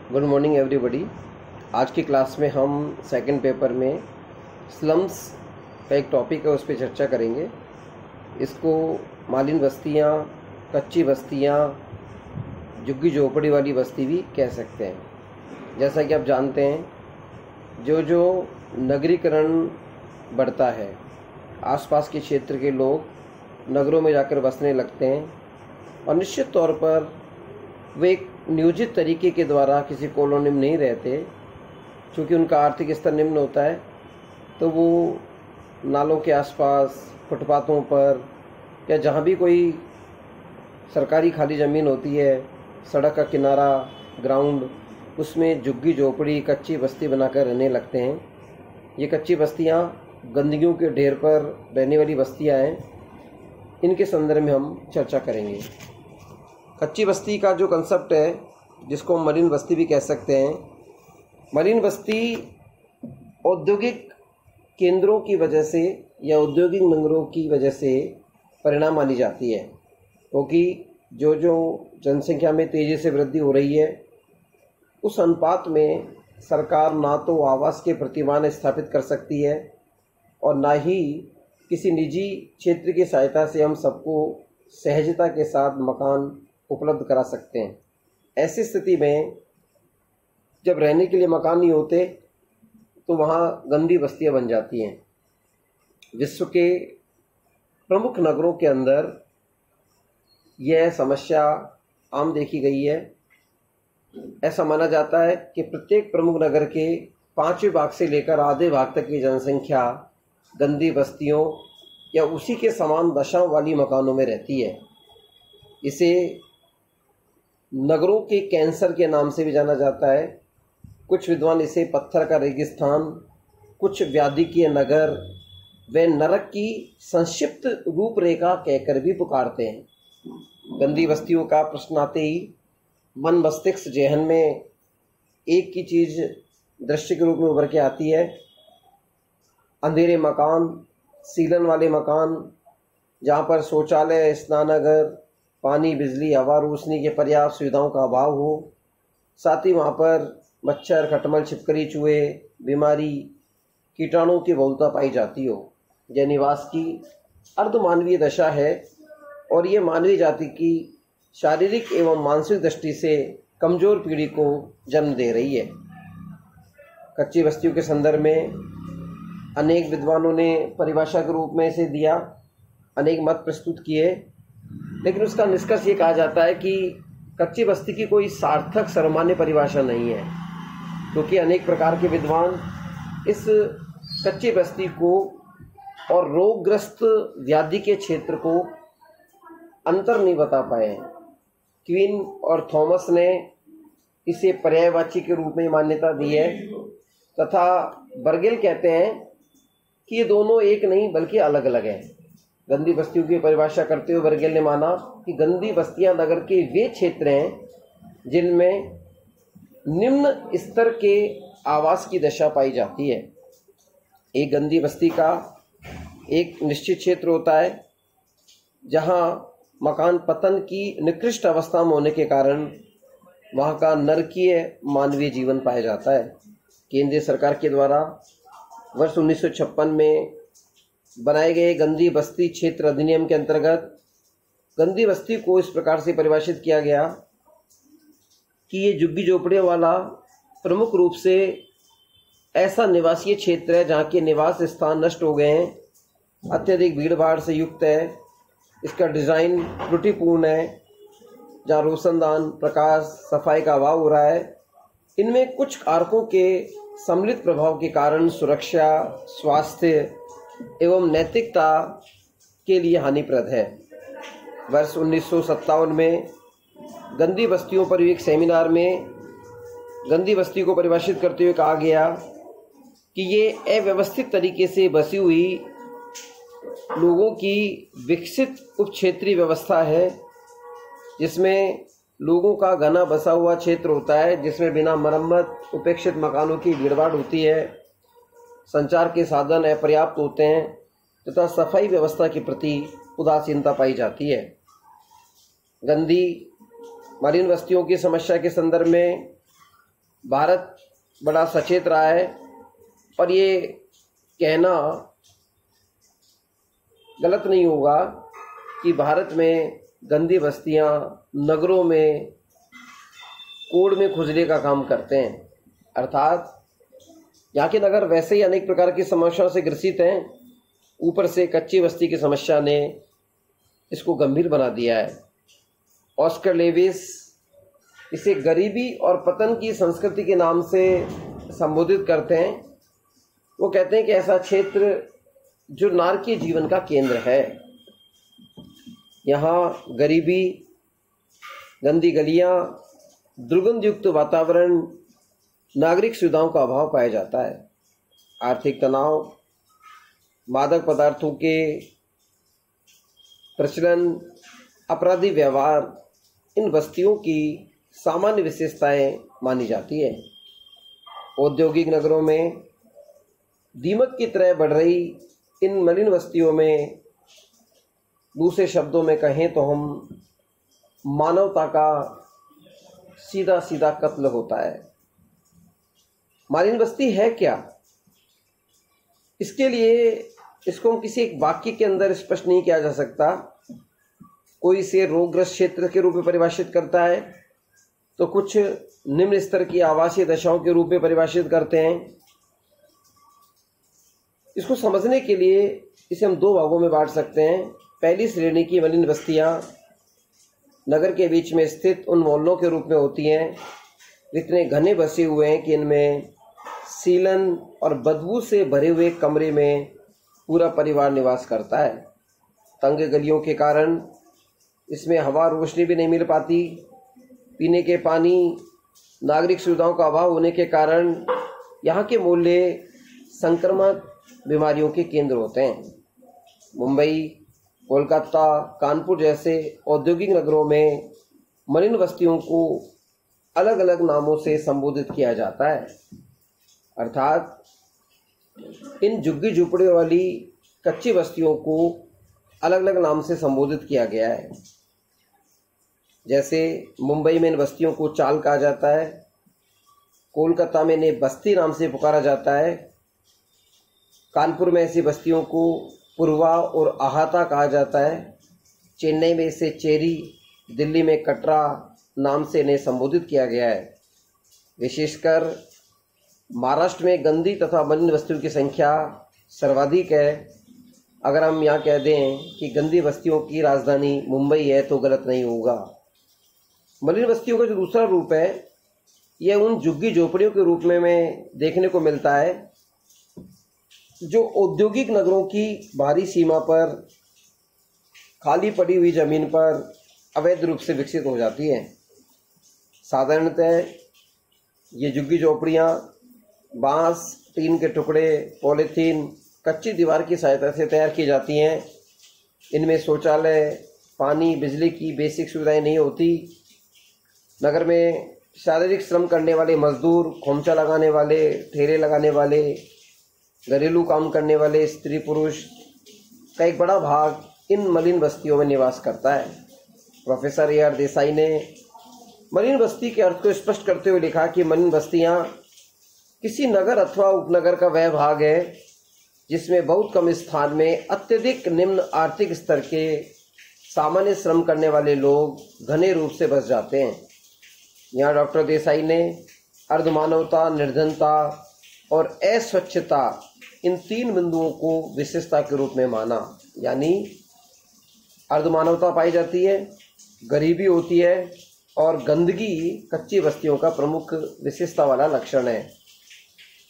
Good morning everybody. आज की class में हम सेकंड पेपर में स्लम्स का एक टॉपिक है, उस पर चर्चा करेंगे। इसको मालिन बस्तियाँ, कच्ची बस्तियाँ, झुग्गी झोपड़ी वाली बस्ती भी कह सकते हैं। जैसा कि आप जानते हैं, जो नगरीकरण बढ़ता है, आसपास के क्षेत्र के लोग नगरों में जाकर बसने लगते हैं और निश्चित तौर पर वे एक नियोजित तरीके के द्वारा किसी कॉलोनी में नहीं रहते। चूँकि उनका आर्थिक स्तर निम्न होता है, तो वो नालों के आसपास, फुटपाथों पर या जहाँ भी कोई सरकारी खाली ज़मीन होती है, सड़क का किनारा, ग्राउंड, उसमें झुग्गी झोपड़ी, कच्ची बस्ती बनाकर रहने लगते हैं। ये कच्ची बस्तियाँ गंदगियों के ढेर पर रहने वाली बस्तियाँ हैं। इनके संदर्भ में हम चर्चा करेंगे। कच्ची बस्ती का जो कंसेप्ट है, जिसको हम मरीन बस्ती भी कह सकते हैं, मरीन बस्ती औद्योगिक केंद्रों की वजह से या औद्योगिक नगरों की वजह से परिणाम मानी जाती है, क्योंकि जो जनसंख्या में तेज़ी से वृद्धि हो रही है, उस अनुपात में सरकार ना तो आवास के प्रतिमान स्थापित कर सकती है और ना ही किसी निजी क्षेत्र की सहायता से हम सबको सहजता के साथ मकान उपलब्ध करा सकते हैं। ऐसी स्थिति में जब रहने के लिए मकान नहीं होते, तो वहाँ गंदी बस्तियाँ बन जाती हैं। विश्व के प्रमुख नगरों के अंदर यह समस्या आम देखी गई है। ऐसा माना जाता है कि प्रत्येक प्रमुख नगर के 5वें भाग से लेकर आधे भाग तक की जनसंख्या गंदी बस्तियों या उसी के समान दशा वाली मकानों में रहती है। इसे नगरों के कैंसर के नाम से भी जाना जाता है। कुछ विद्वान इसे पत्थर का रेगिस्तान, कुछ व्याधिकीय नगर व नरक की संक्षिप्त रूपरेखा कहकर भी पुकारते हैं। गंदी बस्तियों का प्रश्न आते ही मन मस्तिष्क जेहन में एक ही चीज़ दृश्य के रूप में उभर के आती है। अंधेरे मकान, सीलन वाले मकान, जहाँ पर शौचालय, स्नानागार, पानी, बिजली, हवा, रोशनी के पर्याप्त सुविधाओं का अभाव हो। साथ ही वहाँ पर मच्छर, खटमल, छिपकली, चूहे, बीमारी, कीटाणुओं की बहुलता पाई जाती हो। यह निवास की अर्धमानवीय दशा है और ये मानवीय जाति की शारीरिक एवं मानसिक दृष्टि से कमज़ोर पीढ़ी को जन्म दे रही है। कच्ची बस्तियों के संदर्भ में अनेक विद्वानों ने परिभाषा के रूप में इसे दिया, अनेक मत प्रस्तुत किए, लेकिन उसका निष्कर्ष ये कहा जाता है कि कच्ची बस्ती की कोई सार्थक सर्वमान्य परिभाषा नहीं है, क्योंकि अनेक प्रकार के विद्वान इस कच्ची बस्ती को और रोगग्रस्त व्याधि के क्षेत्र को अंतर नहीं बता पाए हैं। क्वीन और थॉमस ने इसे पर्यायवाची के रूप में मान्यता दी है, तथा बर्गेल कहते हैं कि ये दोनों एक नहीं बल्कि अलग अलग हैं। गंदी बस्तियों की परिभाषा करते हुए बर्गेल ने माना कि गंदी बस्तियां नगर के वे क्षेत्र हैं जिनमें निम्न स्तर के आवास की दशा पाई जाती है। एक गंदी बस्ती का एक निश्चित क्षेत्र होता है जहां मकान पतन की निकृष्ट अवस्था में होने के कारण वहां का नरकीय मानवीय जीवन पाया जाता है। केंद्रीय सरकार के द्वारा वर्ष 1956 में बनाए गए गंदी बस्ती क्षेत्र अधिनियम के अंतर्गत गंदी बस्ती को इस प्रकार से परिभाषित किया गया कि ये झुग्गी झोपड़ियों वाला प्रमुख रूप से ऐसा निवासीय क्षेत्र है जहाँ के निवास स्थान नष्ट हो गए हैं, अत्यधिक भीड़ भाड़ से युक्त है, इसका डिज़ाइन त्रुटिपूर्ण है, जहाँ रोशनदान, प्रकाश, सफाई का अभाव हो रहा है। इनमें कुछ कारकों के सम्मिलित प्रभाव के कारण सुरक्षा, स्वास्थ्य एवं नैतिकता के लिए हानिप्रद है। वर्ष 1957 में गंदी बस्तियों पर एक सेमिनार में गंदी बस्ती को परिभाषित करते हुए कहा गया कि ये अव्यवस्थित तरीके से बसी हुई लोगों की विकसित उपक्षेत्रीय व्यवस्था है, जिसमें लोगों का घना बसा हुआ क्षेत्र होता है, जिसमें बिना मरम्मत उपेक्षित मकानों की भीड़भाड़ होती है, संचार के साधन अपर्याप्त होते हैं तथा सफाई व्यवस्था के प्रति उदासीनता पाई जाती है। गंदी मरीन बस्तियों की समस्या के संदर्भ में भारत बड़ा सचेत रहा है और ये कहना गलत नहीं होगा कि भारत में गंदी बस्तियां नगरों में कोड़ में खुजले का काम करते हैं। अर्थात यहाँ के नगर वैसे ही अनेक प्रकार की समस्याओं से ग्रसित हैं, ऊपर से कच्ची बस्ती की समस्या ने इसको गंभीर बना दिया है। ऑस्कर लेविस इसे गरीबी और पतन की संस्कृति के नाम से संबोधित करते हैं। वो कहते हैं कि ऐसा क्षेत्र जो नारकीय जीवन का केंद्र है, यहाँ गरीबी, गंदी गलियाँ, दुर्गंध युक्त वातावरण, नागरिक सुविधाओं का अभाव पाया जाता है। आर्थिक तनाव, मादक पदार्थों के प्रचलन, अपराधी व्यवहार इन बस्तियों की सामान्य विशेषताएं मानी जाती है। औद्योगिक नगरों में दीमक की तरह बढ़ रही इन मलिन बस्तियों में दूसरे शब्दों में कहें तो हम मानवता का सीधा सीधा कत्ल होता है। मलिन बस्ती है क्या? इसके लिए इसको हम किसी एक वाक्य के अंदर स्पष्ट नहीं किया जा सकता। कोई इसे रोगग्रस्त क्षेत्र के रूप में परिभाषित करता है, तो कुछ निम्न स्तर की आवासीय दशाओं के रूप में परिभाषित करते हैं। इसको समझने के लिए इसे हम दो भागों में बांट सकते हैं। पहली श्रेणी की मलिन बस्तियां नगर के बीच में स्थित उन मोहल्लों के रूप में होती हैं, इतने घने बसे हुए हैं कि इनमें सीलन और बदबू से भरे हुए कमरे में पूरा परिवार निवास करता है। तंग गलियों के कारण इसमें हवा रोशनी भी नहीं मिल पाती। पीने के पानी, नागरिक सुविधाओं का अभाव होने के कारण यहाँ के मोहल्ले संक्रामक बीमारियों के केंद्र होते हैं। मुंबई, कोलकाता, कानपुर जैसे औद्योगिक नगरों में मलिन बस्तियों को अलग अलग नामों से संबोधित किया जाता है। अर्थात इन झुग्गी झोपड़ियों वाली कच्ची बस्तियों को अलग अलग नाम से संबोधित किया गया है। जैसे मुंबई में इन बस्तियों को चाल कहा जाता है, कोलकाता में इन्हें बस्ती नाम से पुकारा जाता है, कानपुर में ऐसी बस्तियों को पूर्वा और आहाता कहा जाता है, चेन्नई में इसे चेरी, दिल्ली में कटरा नाम से इन्हें संबोधित किया गया है। विशेषकर महाराष्ट्र में गंदी तथा मलिन बस्तियों की संख्या सर्वाधिक है। अगर हम यहाँ कह दें कि गंदी बस्तियों की राजधानी मुंबई है तो गलत नहीं होगा। मलिन बस्तियों का जो दूसरा रूप है, यह उन झुग्गी झोपड़ियों के रूप में देखने को मिलता है जो औद्योगिक नगरों की बाहरी सीमा पर खाली पड़ी हुई जमीन पर अवैध रूप से विकसित हो जाती हैं। साधारणतः ये झुग्गी झोपड़ियाँ बांस, टीन के टुकड़े, पॉलीथीन, कच्ची दीवार की सहायता से तैयार की जाती हैं। इनमें शौचालय, पानी, बिजली की बेसिक सुविधाएं नहीं होती। नगर में शारीरिक श्रम करने वाले मजदूर, खोमचा लगाने वाले, ठेले लगाने वाले, घरेलू काम करने वाले स्त्री पुरुष का एक बड़ा भाग इन मलिन बस्तियों में निवास करता है। प्रोफेसर ए आर देसाई ने मलिन बस्ती के अर्थ को स्पष्ट करते हुए लिखा कि मलिन बस्तियां किसी नगर अथवा उपनगर का वह भाग है जिसमें बहुत कम स्थान में अत्यधिक निम्न आर्थिक स्तर के सामान्य श्रम करने वाले लोग घने रूप से बस जाते हैं। यहाँ डॉक्टर देसाई ने अर्धमानवता, निर्धनता और अस्वच्छता इन तीन बिंदुओं को विशेषता के रूप में माना। यानी अर्धमानवता पाई जाती है, गरीबी होती है और गंदगी कच्ची बस्तियों का प्रमुख विशेषता वाला लक्षण है।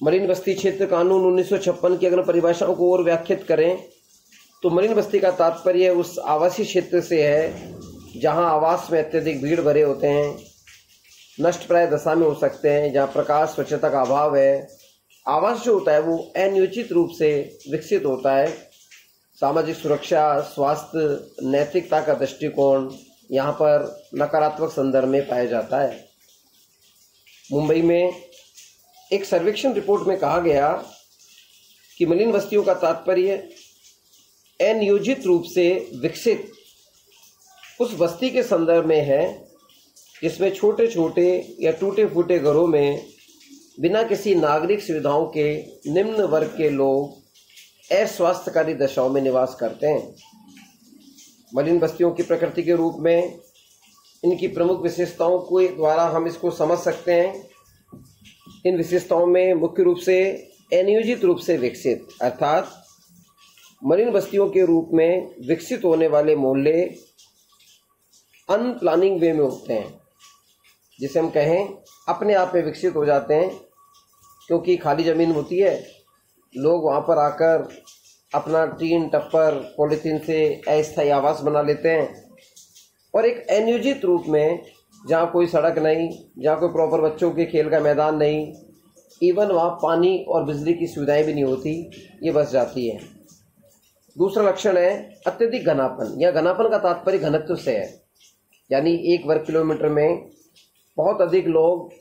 मलिन बस्ती क्षेत्र कानून 1956 की अगर परिभाषाओं को और व्याख्यात करें तो मलिन बस्ती का तात्पर्य उस आवासीय क्षेत्र से है जहां आवास में अत्यधिक भीड़ भरे होते हैं, नष्ट प्राय दशा में हो सकते हैं, जहां प्रकाश, स्वच्छता का अभाव है। आवास जो होता है वो अनियोजित रूप से विकसित होता है। सामाजिक सुरक्षा, स्वास्थ्य, नैतिकता का दृष्टिकोण यहाँ पर नकारात्मक संदर्भ में पाया जाता है। मुंबई में एक सर्वेक्षण रिपोर्ट में कहा गया कि मलिन बस्तियों का तात्पर्य अनियोजित रूप से विकसित उस बस्ती के संदर्भ में है जिसमें छोटे छोटे या टूटे फूटे घरों में बिना किसी नागरिक सुविधाओं के निम्न वर्ग के लोग अस्वास्थ्यकारी दशाओं में निवास करते हैं। मलिन बस्तियों की प्रकृति के रूप में इनकी प्रमुख विशेषताओं के द्वारा हम इसको समझ सकते हैं। इन विशेषताओं में मुख्य रूप से अनियोजित रूप से विकसित, अर्थात मलिन बस्तियों के रूप में विकसित होने वाले मोहल्ले अनप्लानिंग वे में होते हैं, जिसे हम कहें अपने आप में विकसित हो जाते हैं, क्योंकि खाली ज़मीन होती है, लोग वहाँ पर आकर अपना टीन टप्पर पॉलीथीन से अस्थायी आवास बना लेते हैं। और एक अनियोजित रूप में जहाँ कोई सड़क नहीं, जहाँ कोई प्रॉपर बच्चों के खेल का मैदान नहीं, इवन वहाँ पानी और बिजली की सुविधाएं भी नहीं होती, ये बस जाती है। दूसरा लक्षण है अत्यधिक घनापन। यह घनापन का तात्पर्य घनत्व से है, यानी 1 वर्ग किलोमीटर में बहुत अधिक लोग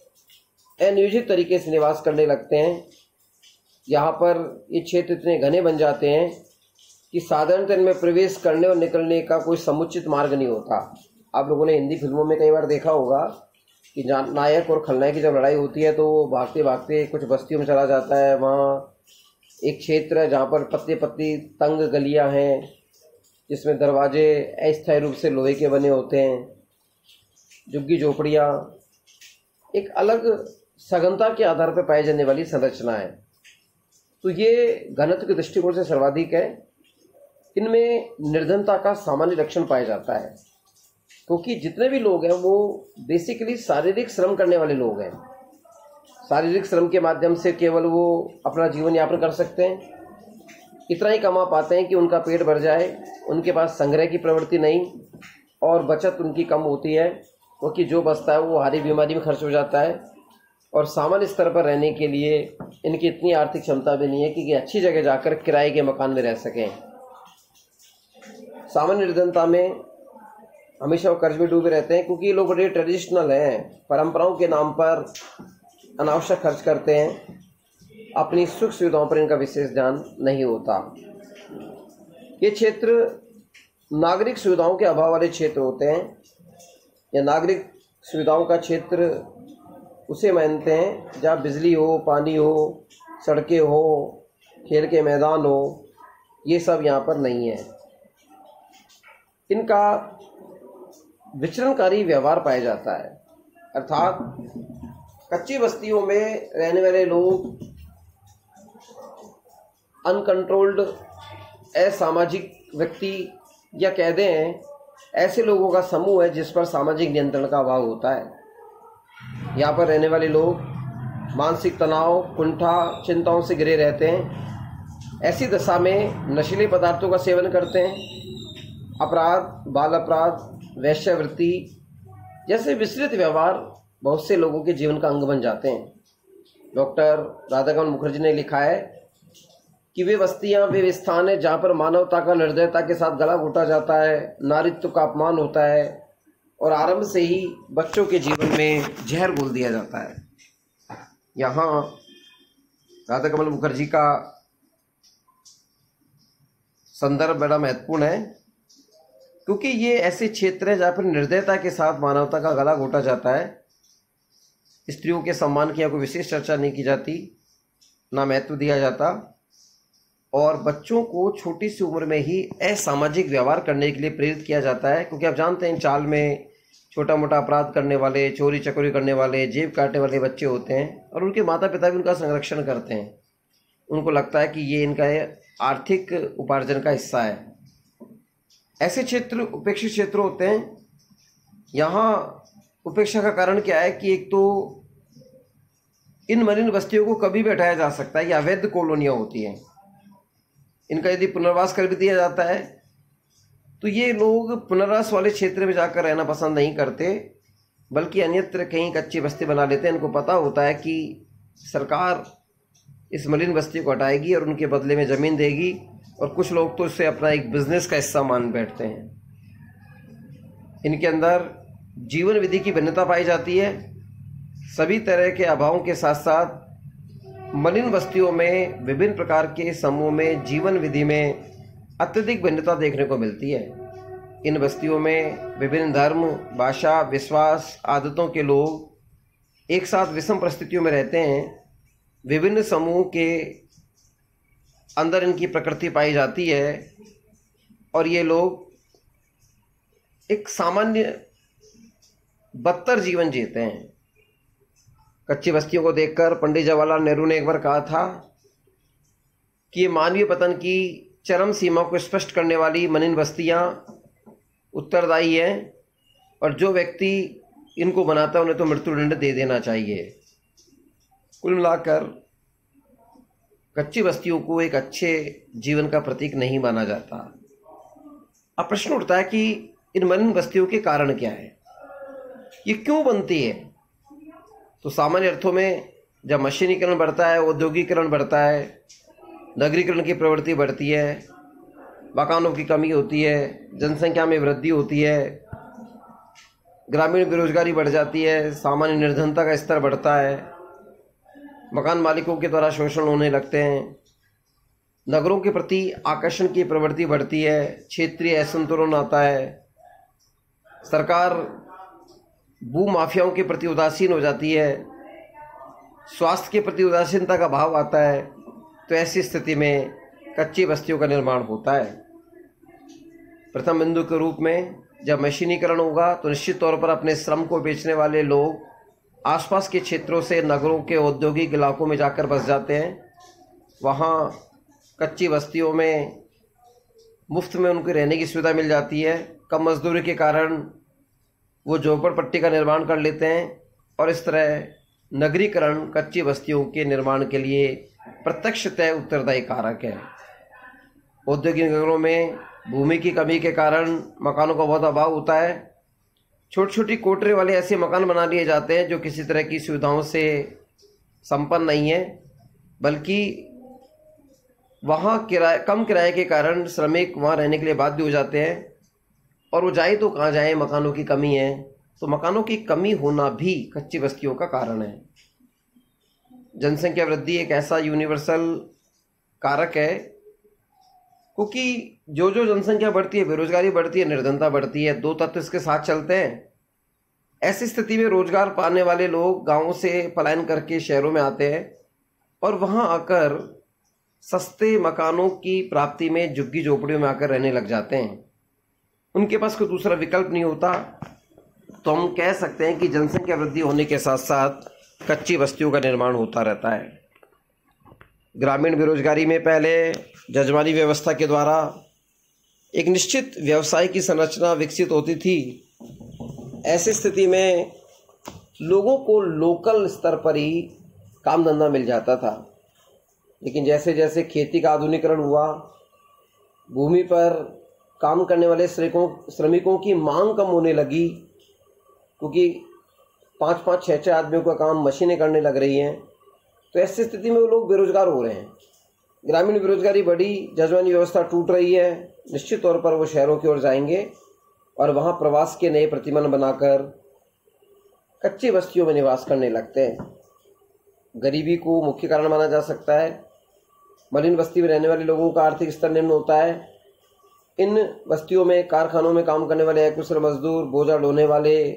अनियोजित तरीके से निवास करने लगते हैं। यहाँ पर ये क्षेत्र इतने घने बन जाते हैं कि साधारणतः इनमें प्रवेश करने और निकलने का कोई समुचित मार्ग नहीं होता। आप लोगों ने हिंदी फिल्मों में कई बार देखा होगा कि नायक और खलनायक की जब लड़ाई होती है तो वो भागते भागते कुछ बस्तियों में चला जाता है। वहाँ एक क्षेत्र है जहाँ पर पतली पतली तंग गलियाँ हैं, जिसमें दरवाजे अस्थायी रूप से लोहे के बने होते हैं, झुग्गी झोपड़ियाँ, एक अलग सघनता के आधार पर पाई जाने वाली संरचना है। तो ये घनत्व के दृष्टिकोण से सर्वाधिक है। इनमें निर्धनता का सामान्य लक्षण पाया जाता है, क्योंकि जितने भी लोग हैं वो बेसिकली शारीरिक श्रम करने वाले लोग हैं। शारीरिक श्रम के माध्यम से केवल वो अपना जीवन यापन कर सकते हैं, इतना ही कमा पाते हैं कि उनका पेट भर जाए। उनके पास संग्रह की प्रवृत्ति नहीं और बचत उनकी कम होती है, क्योंकि जो बचता है वो हारी बीमारी में खर्च हो जाता है। और सामान्य स्तर पर रहने के लिए इनकी इतनी आर्थिक क्षमता भी नहीं है कि अच्छी जगह जाकर किराए के मकान में रह सकें। सामान्य निर्धनता में हमेशा वो कर्ज में डूबे रहते हैं, क्योंकि ये लोग बड़े ट्रेडिशनल हैं, परंपराओं के नाम पर अनावश्यक खर्च करते हैं, अपनी सुख सुविधाओं पर इनका विशेष ध्यान नहीं होता। ये क्षेत्र नागरिक सुविधाओं के अभाव वाले क्षेत्र होते हैं। या नागरिक सुविधाओं का क्षेत्र उसे मानते हैं जहाँ बिजली हो, पानी हो, सड़कें हो, खेल के मैदान हो, ये सब यहाँ पर नहीं है। इनका विचरणकारी व्यवहार पाया जाता है, अर्थात कच्ची बस्तियों में रहने वाले लोग अनकंट्रोल्ड असामाजिक व्यक्ति या कह दें ऐसे लोगों का समूह है जिस पर सामाजिक नियंत्रण का अभाव होता है। यहाँ पर रहने वाले लोग मानसिक तनाव, कुंठा, चिंताओं से घिरे रहते हैं। ऐसी दशा में नशीले पदार्थों का सेवन करते हैं। अपराध, बाल अपराध, वेश्यावृत्ति जैसे विस्तृत व्यवहार बहुत से लोगों के जीवन का अंग बन जाते हैं। डॉक्टर राधाकमल मुखर्जी ने लिखा है कि वे बस्तियां, वे स्थान है जहाँ पर मानवता का निर्दयता के साथ गला घोटा जाता है, नारीत्व का अपमान होता है और आरंभ से ही बच्चों के जीवन में जहर घोल दिया जाता है। यहाँ राधाकमल मुखर्जी का संदर्भ बड़ा महत्वपूर्ण है, क्योंकि ये ऐसे क्षेत्र है जहाँ पर निर्दयता के साथ मानवता का गला घोटा जाता है। स्त्रियों के सम्मान की कोई विशेष चर्चा नहीं की जाती, ना महत्व दिया जाता, और बच्चों को छोटी सी उम्र में ही असामाजिक व्यवहार करने के लिए प्रेरित किया जाता है। क्योंकि आप जानते हैं चाल में छोटा मोटा अपराध करने वाले, चोरी चकोरी करने वाले, जेब काटने वाले बच्चे होते हैं और उनके माता पिता भी उनका संरक्षण करते हैं। उनको लगता है कि ये इनका आर्थिक उपार्जन का हिस्सा है। ऐसे क्षेत्र उपेक्षित क्षेत्र होते हैं। यहाँ उपेक्षा का कारण क्या है कि एक तो इन मलिन बस्तियों को कभी भी हटाया जा सकता है, ये अवैध कॉलोनियाँ होती हैं। इनका यदि पुनर्वास कर भी दिया जाता है तो ये लोग पुनर्वास वाले क्षेत्र में जाकर रहना पसंद नहीं करते, बल्कि अन्यत्र कहीं कच्ची बस्ती बना लेते हैं। इनको पता होता है कि सरकार इस मलिन बस्ती को हटाएगी और उनके बदले में ज़मीन देगी, और कुछ लोग तो इसे अपना एक बिजनेस का हिस्सा मान बैठते हैं। इनके अंदर जीवन विधि की भिन्नता पाई जाती है। सभी तरह के अभावों के साथ साथ मलिन बस्तियों में विभिन्न प्रकार के समूह में जीवन विधि में अत्यधिक भिन्नता देखने को मिलती है। इन बस्तियों में विभिन्न धर्म, भाषा, विश्वास, आदतों के लोग एक साथ विषम परिस्थितियों में रहते हैं, विभिन्न समूह के अंदर इनकी प्रकृति पाई जाती है और ये लोग एक सामान्य बदतर जीवन जीते हैं। कच्ची बस्तियों को देखकर पंडित जवाहरलाल नेहरू ने एक बार कहा था कि ये मानवीय पतन की चरम सीमा को स्पष्ट करने वाली मलिन बस्तियां उत्तरदायी हैं और जो व्यक्ति इनको बनाता है उन्हें तो मृत्युदंड दे देना चाहिए। कुल मिलाकर कच्ची बस्तियों को एक अच्छे जीवन का प्रतीक नहीं माना जाता। अब प्रश्न उठता है कि इन मलिन बस्तियों के कारण क्या है, ये क्यों बनती है? तो सामान्य अर्थों में जब मशीनीकरण बढ़ता है, औद्योगिकरण बढ़ता है, नगरीकरण की प्रवृत्ति बढ़ती है, मकानों की कमी होती है, जनसंख्या में वृद्धि होती है, ग्रामीण बेरोजगारी बढ़ जाती है, सामान्य निर्धनता का स्तर बढ़ता है, मकान मालिकों के द्वारा शोषण होने लगते हैं, नगरों के प्रति आकर्षण की प्रवृत्ति बढ़ती है, क्षेत्रीय असंतुलन आता है, सरकार भूमाफियाओं के प्रति उदासीन हो जाती है, स्वास्थ्य के प्रति उदासीनता का भाव आता है। तो ऐसी स्थिति में कच्ची बस्तियों का निर्माण होता है। प्रथम बिंदु के रूप में जब मशीनीकरण होगा तो निश्चित तौर पर अपने श्रम को बेचने वाले लोग आसपास के क्षेत्रों से नगरों के औद्योगिक इलाकों में जाकर बस जाते हैं। वहाँ कच्ची बस्तियों में मुफ्त में उनको रहने की सुविधा मिल जाती है। कम मजदूरी के कारण वो झोपड़पट्टी का निर्माण कर लेते हैं और इस तरह नगरीकरण कच्ची बस्तियों के निर्माण के लिए प्रत्यक्षतः उत्तरदायी कारक है। औद्योगिक नगरों में भूमि की कमी के कारण मकानों का बहुत अभाव होता है। छोटी छोटी कोठरी वाले ऐसे मकान बना लिए जाते हैं जो किसी तरह की सुविधाओं से संपन्न नहीं है, बल्कि वहाँ कम किराए के कारण श्रमिक वहाँ रहने के लिए बाध्य हो जाते हैं और वो जाए तो कहाँ जाए, मकानों की कमी है। तो मकानों की कमी होना भी कच्ची बस्तियों का कारण है। जनसंख्या वृद्धि एक ऐसा यूनिवर्सल कारक है, क्योंकि जो जो जनसंख्या बढ़ती है, बेरोजगारी बढ़ती है, निर्धनता बढ़ती है, दो तत्व इसके साथ चलते हैं। ऐसी स्थिति में रोजगार पाने वाले लोग गांवों से पलायन करके शहरों में आते हैं और वहां आकर सस्ते मकानों की प्राप्ति में झुग्गी झोपड़ियों में आकर रहने लग जाते हैं। उनके पास कोई दूसरा विकल्प नहीं होता। तो हम कह सकते हैं कि जनसंख्या वृद्धि होने के साथ साथ कच्ची बस्तियों का निर्माण होता रहता है। ग्रामीण बेरोजगारी में पहले जजमानी व्यवस्था के द्वारा एक निश्चित व्यवसाय की संरचना विकसित होती थी। ऐसी स्थिति में लोगों को लोकल स्तर पर ही काम धंधा मिल जाता था। लेकिन जैसे जैसे खेती का आधुनिकीकरण हुआ, भूमि पर काम करने वाले श्रमिकों की मांग कम होने लगी, क्योंकि 5-5, 6-6 आदमियों का काम मशीनें करने लग रही हैं। तो ऐसी स्थिति में वो लोग बेरोजगार हो रहे हैं। ग्रामीण बेरोजगारी बढ़ी, जजमानी व्यवस्था टूट रही है। निश्चित तौर पर वो शहरों की ओर जाएंगे और वहाँ प्रवास के नए प्रतिमान बनाकर कच्ची बस्तियों में निवास करने लगते हैं। गरीबी को मुख्य कारण माना जा सकता है। मलिन बस्ती में रहने वाले लोगों का आर्थिक स्तर निम्न होता है। इन बस्तियों में कारखानों में काम करने वाले अकुशल मजदूर, बोझा ढोने वाले,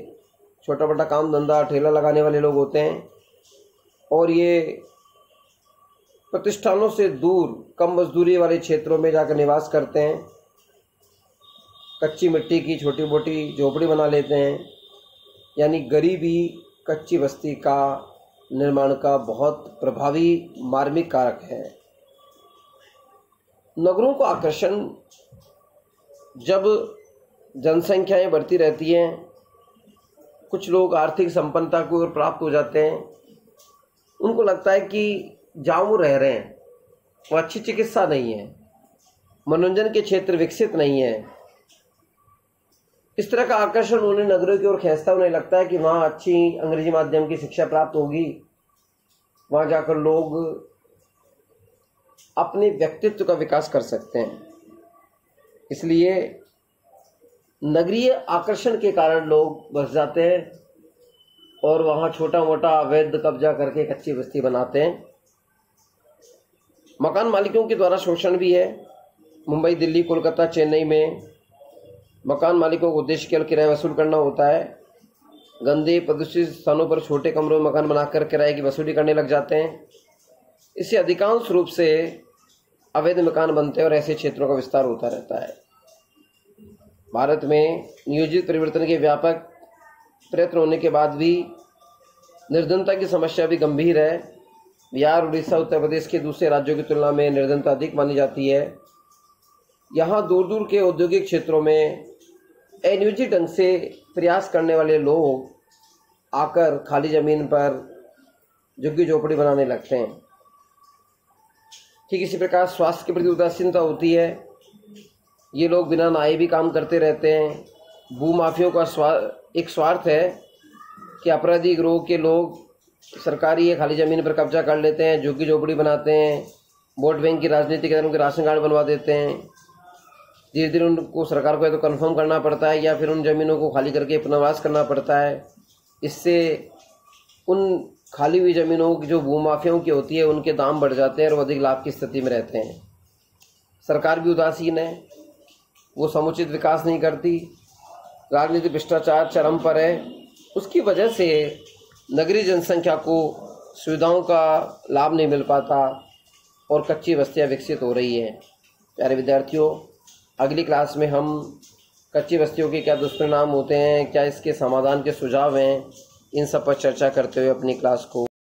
छोटा मोटा काम धंधा, ठेला लगाने वाले लोग होते हैं और ये प्रतिष्ठानों से दूर कम मजदूरी वाले क्षेत्रों में जाकर निवास करते हैं। कच्ची मिट्टी की छोटी मोटी झोपड़ी बना लेते हैं। यानी गरीबी कच्ची बस्ती का निर्माण का बहुत प्रभावी मार्मिक कारक है। नगरों को आकर्षण, जब जनसंख्याएं बढ़ती रहती हैं, कुछ लोग आर्थिक संपन्नता को ओर प्राप्त हो जाते हैं, उनको लगता है कि जहाँ वो रह रहे हैं वो अच्छी चिकित्सा नहीं है, मनोरंजन के क्षेत्र विकसित नहीं है। इस तरह का आकर्षण उन्हें नगरों की ओर खींचता। उन्हें लगता है कि वहाँ अच्छी अंग्रेजी माध्यम की शिक्षा प्राप्त होगी, वहाँ जाकर लोग अपने व्यक्तित्व का विकास कर सकते हैं। इसलिए नगरीय आकर्षण के कारण लोग बस जाते हैं और वहाँ छोटा मोटा अवैध कब्जा करके कच्ची बस्ती बनाते हैं। मकान मालिकों के द्वारा शोषण भी है। मुंबई, दिल्ली, कोलकाता, चेन्नई में मकान मालिकों को उद्देश्य केवल किराया वसूल करना होता है। गंदे प्रदूषित स्थानों पर छोटे कमरों में मकान बनाकर किराए की वसूली करने लग जाते हैं। इससे अधिकांश रूप से अवैध मकान बनते हैं और ऐसे क्षेत्रों का विस्तार होता रहता है। भारत में नियोजित परिवर्तन के व्यापक प्रयत्न होने के बाद भी निर्धनता की समस्या भी गंभीर है। बिहार, उड़ीसा, उत्तर प्रदेश के दूसरे राज्यों की तुलना में निर्धनता अधिक मानी जाती है। यहाँ दूर दूर के औद्योगिक क्षेत्रों में अनियोजित ढंग से प्रयास करने वाले लोग आकर खाली ज़मीन पर झुग्गी झोपड़ी बनाने लगते हैं। ठीक इसी प्रकार स्वास्थ्य के प्रति उदासीनता होती है। ये लोग बिना नहाए भी काम करते रहते हैं। भूमाफियों का एक स्वार्थ है कि आपराधिक गिरोह के लोग सरकारी या खाली ज़मीन पर कब्जा कर लेते हैं, झुग्गी झोपड़ी बनाते हैं, वोट बैंक की राजनीति के उनके राशन कार्ड बनवा देते हैं। धीरे धीरे उनको सरकार को या तो कन्फर्म करना पड़ता है या फिर उन ज़मीनों को खाली करके पुनर्वास करना पड़ता है। इससे उन खाली हुई ज़मीनों की जो भूमाफियाओं की होती है उनके दाम बढ़ जाते हैं और वो अधिक लाभ की स्थिति में रहते हैं। सरकार भी उदासीन है, वो समुचित विकास नहीं करती, राजनीतिक भ्रष्टाचार चरम पर है। उसकी वजह से नगरीय जनसंख्या को सुविधाओं का लाभ नहीं मिल पाता और कच्ची बस्तियां विकसित हो रही हैं। प्यारे विद्यार्थियों, अगली क्लास में हम कच्ची बस्तियों के क्या दुष्परिणाम होते हैं, क्या इसके समाधान के सुझाव हैं, इन सब पर चर्चा करते हुए अपनी क्लास को